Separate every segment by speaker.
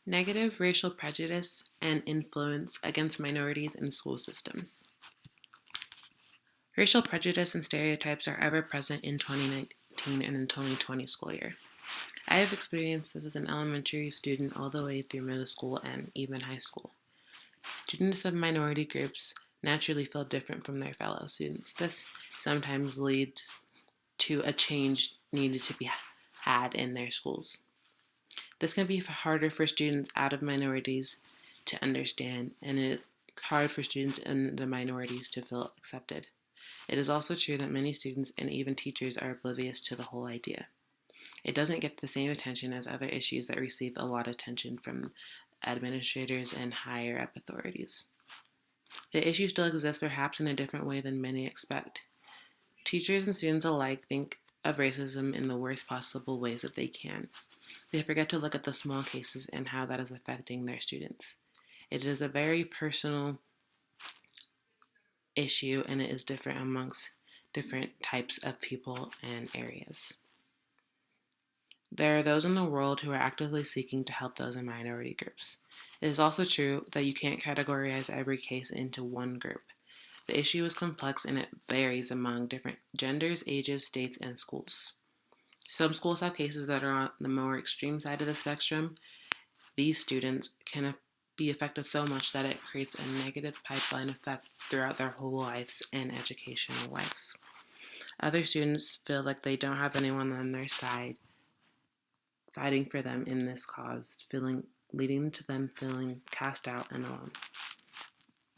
Speaker 1: Negative racial prejudice and influence against minorities in school systems. Racial prejudice and stereotypes are ever present in 2019 and in 2020 school year. I have experienced this as an elementary student all the way through middle school and even high school. Students of minority groups naturally feel different from their fellow students. This sometimes leads to a change needed to be had in their schools. This can be harder for students out of minorities to understand, and it is hard for students in the minorities to feel accepted. It is also true that many students and even teachers are oblivious to the whole idea. It doesn't get the same attention as other issues that receive a lot of attention from administrators and higher up authorities. The issue still exists, perhaps in a different way than many expect. Teachers and students alike think of racism in the worst possible ways that they can. They forget to look at the small cases and how that is affecting their students. It is a very personal issue, and it is different amongst different types of people and areas. There are those in the world who are actively seeking to help those in minority groups. It is also true that you can't categorize every case into one group. The issue is complex and it varies among different genders, ages, states, and schools. Some schools have cases that are on the more extreme side of the spectrum. These students can be affected so much that it creates a negative pipeline effect throughout their whole lives and educational lives. Other students feel like they don't have anyone on their side fighting for them in this cause, leading to them feeling cast out and alone.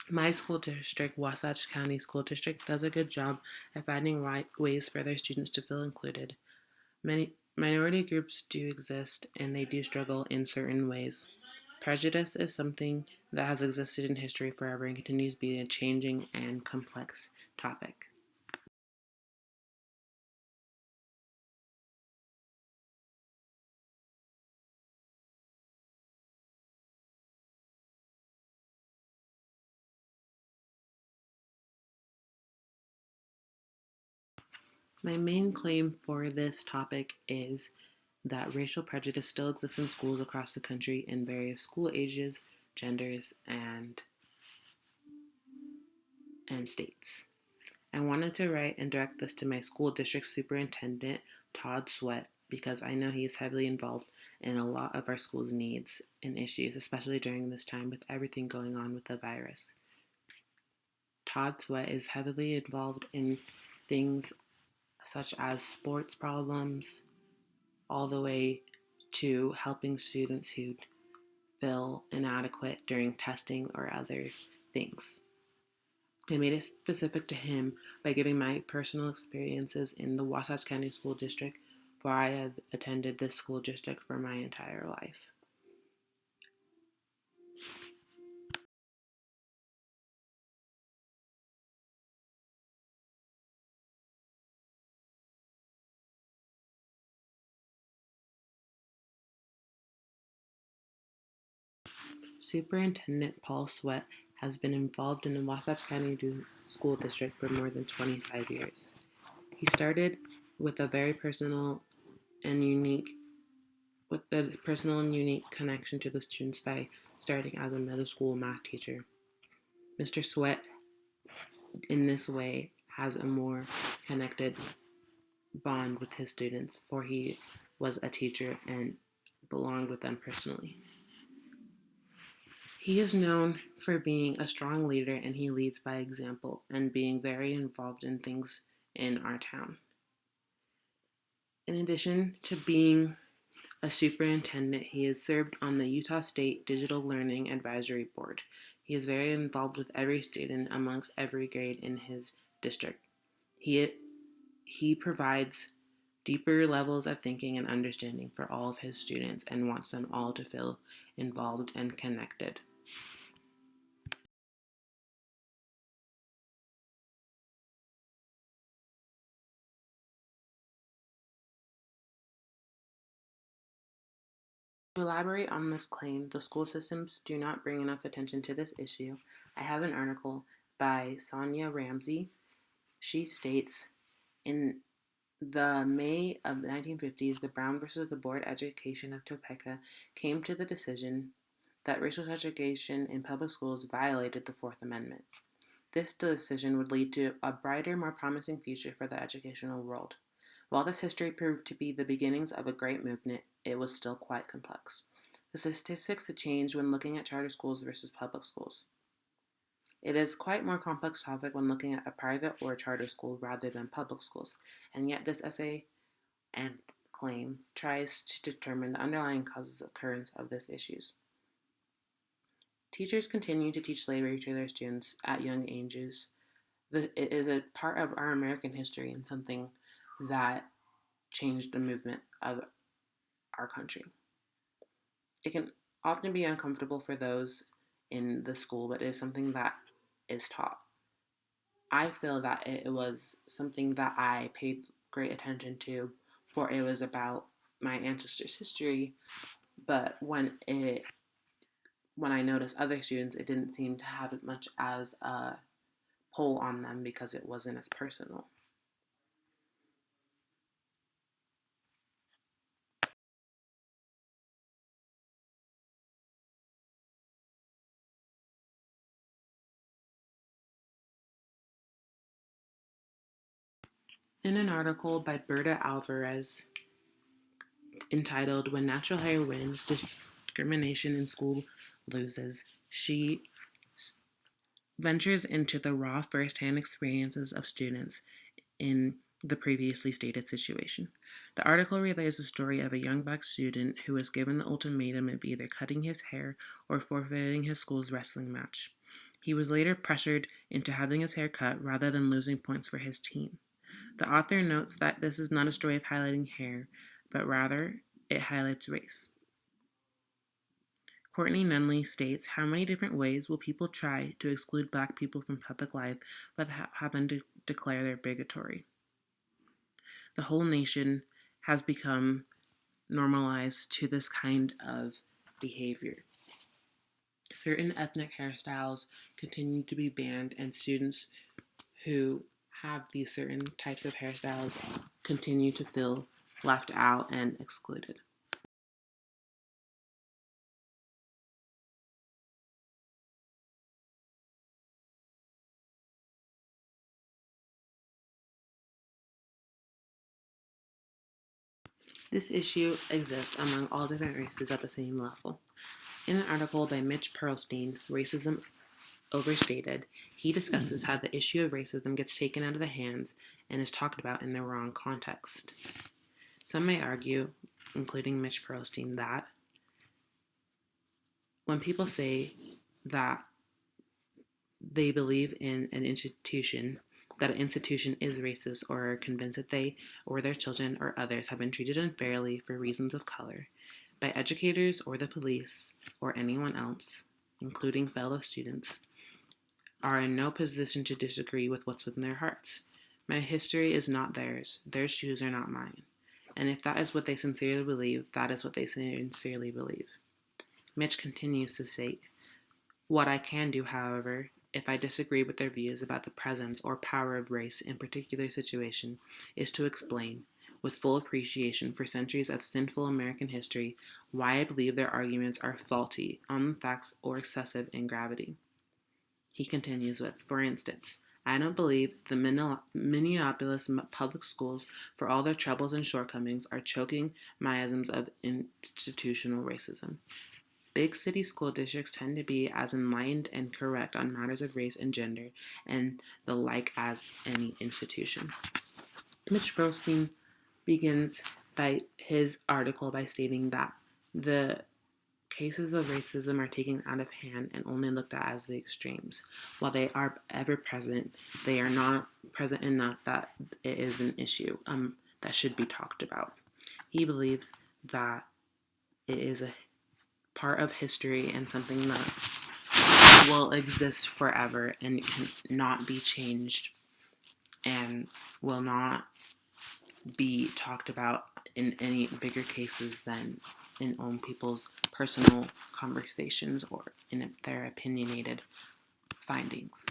Speaker 1: My school district, Wasatch County School District, does a good job at finding ways for their students to feel included. Many minority groups do exist and they do struggle in certain ways. Prejudice is something that has existed in history forever and continues to be a changing and complex topic. My main claim for this topic is that racial prejudice still exists in schools across the country in various school ages, genders, and states. I wanted to write and direct this to my school district superintendent, Todd Sweat, because I know he is heavily involved in a lot of our school's needs and issues, especially during this time with everything going on with the virus. Todd Sweat is heavily involved in things such as sports problems, all the way to helping students who feel inadequate during testing or other things. I made it specific to him by giving my personal experiences in the Wasatch County School District, where I have attended this school district for my entire life. Superintendent Paul Sweat has been involved in the Wasatch County School District for more than 25 years. He started with a very and unique personal and unique connection to the students by starting as a middle school math teacher. Mr. Sweat, in this way, has a more connected bond with his students, for he was a teacher and belonged with them personally. He is known for being a strong leader and he leads by example and being very involved in things in our town. In addition to being a superintendent, he has served on the Utah State Digital Learning Advisory Board. He is very involved with every student amongst every grade in his district. He provides deeper levels of thinking and understanding for all of his students and wants them all to feel involved and connected. To elaborate on this claim, the school systems do not bring enough attention to this issue. I have an article by Sonia Ramsey. She states, in The May of the 1950s, the Brown versus the Board of Education of Topeka came to the decision that racial segregation in public schools violated the Fourth Amendment. This decision would lead to a brighter, more promising future for the educational world. While this history proved to be the beginnings of a great movement, it was still quite complex. The statistics had changed when looking at charter schools versus public schools. It is quite more complex topic when looking at a private or charter school rather than public schools, and yet this essay and claim tries to determine the underlying causes of occurrence of these issues. Teachers continue to teach slavery to their students at young ages. It is a part of our American history and something that changed the movement of our country. It can often be uncomfortable for those in the school, but it is something that is taught. I feel that it was something that I paid great attention to, for it was about my ancestors' history, but when I noticed other students, it didn't seem to have as much as a pull on them because it wasn't as personal. In an article by Berta Alvarez entitled When Natural Hair Wins, Discrimination in School Loses, she ventures into the raw first-hand experiences of students in the previously stated situation. The article relays the story of a young black student who was given the ultimatum of either cutting his hair or forfeiting his school's wrestling match. He was later pressured into having his hair cut rather than losing points for his team. The author notes that this is not a story of highlighting hair, but rather it highlights race. Courtney Nunley states, how many different ways will people try to exclude black people from public life without having to declare they're bigotry? The whole nation has become normalized to this kind of behavior. Certain ethnic hairstyles continue to be banned, and students who have these certain types of hairstyles continue to feel left out and excluded. This issue exists among all different races at the same level. In an article by Mitch Pearlstein, Racism Overstated, he discusses how the issue of racism gets taken out of the hands and is talked about in the wrong context. Some may argue, including Mitch Pearlstein, that when people say that they believe in an institution, that an institution is racist, or are convinced that they or their children or others have been treated unfairly for reasons of color by educators or the police or anyone else, including fellow students, are in no position to disagree with what's within their hearts. My history is not theirs. Their shoes are not mine. And if that is what they sincerely believe, that is what they sincerely believe. Mitch continues to state, what I can do, however, if I disagree with their views about the presence or power of race in a particular situation, is to explain, with full appreciation for centuries of sinful American history, why I believe their arguments are faulty on the facts or excessive in gravity. He continues with, for instance, I don't believe the Minneapolis public schools, for all their troubles and shortcomings, are choking miasms of institutional racism. Big city school districts tend to be as enlightened and correct on matters of race and gender and the like as any institution. Mitch Pearlstein begins by his article by stating that the cases of racism are taken out of hand and only looked at as the extremes. While they are ever present, they are not present enough that it is an issue that should be talked about. He believes that it is a part of history and something that will exist forever and cannot be changed and will not be talked about in any bigger cases than in own people's personal conversations or in their opinionated findings.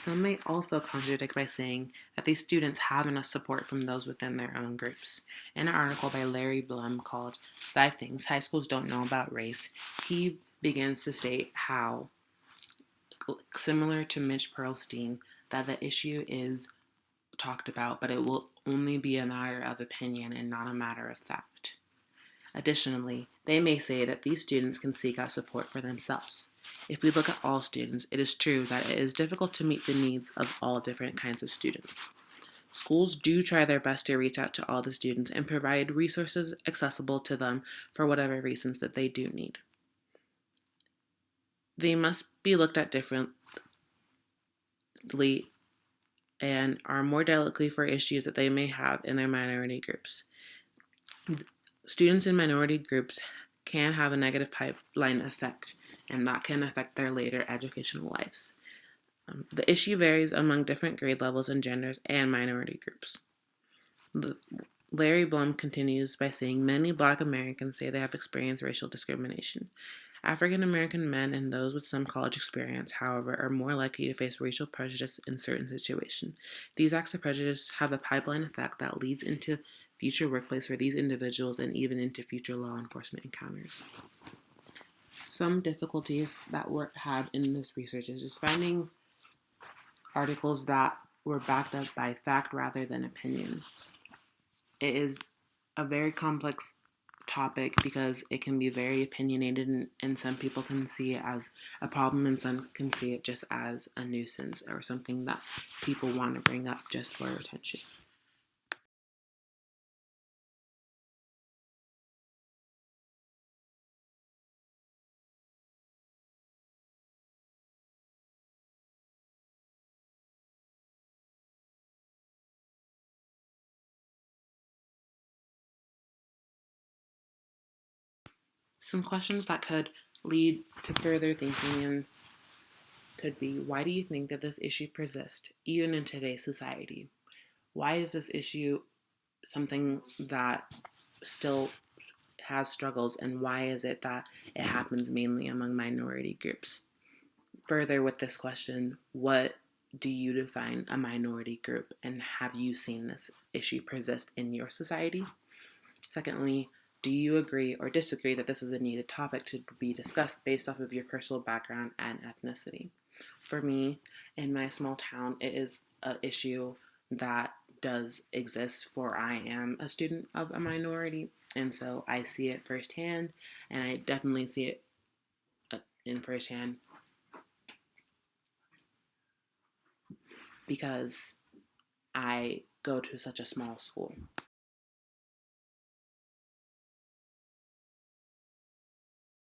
Speaker 1: Some may also contradict by saying that these students have enough support from those within their own groups. In an article by Larry Blum called 5 Things High Schools Don't Know About Race, he begins to state how, similar to Mitch Pearlstein, that the issue is talked about, but it will only be a matter of opinion and not a matter of fact. Additionally, they may say that these students can seek out support for themselves. If we look at all students, it is true that it is difficult to meet the needs of all different kinds of students. Schools do try their best to reach out to all the students and provide resources accessible to them for whatever reasons that they do need. They must be looked at differently and are more delicately for issues that they may have in their minority groups. Students in minority groups can have a negative pipeline effect, and that can affect their later educational lives. The issue varies among different grade levels and genders and minority groups. Larry Blum continues by saying many Black Americans say they have experienced racial discrimination. African American men and those with some college experience, however, are more likely to face racial prejudice in certain situations. These acts of prejudice have a pipeline effect that leads into future workplace for these individuals and even into future law enforcement encounters. Some difficulties that were had in this research is just finding articles that were backed up by fact rather than opinion. It is a very complex topic because it can be very opinionated, and some people can see it as a problem and some can see it just as a nuisance or something that people want to bring up just for attention. Some questions that could lead to further thinking and could be, why do you think that this issue persists even in today's society? Why is this issue something that still has struggles, and why is it that it happens mainly among minority groups? Further with this question, what do you define a minority group, and have you seen this issue persist in your society? Secondly, do you agree or disagree that this is a needed topic to be discussed based off of your personal background and ethnicity? For me, in my small town, it is an issue that does exist, for I am a student of a minority, and so I see it firsthand, and I definitely see it in firsthand because I go to such a small school.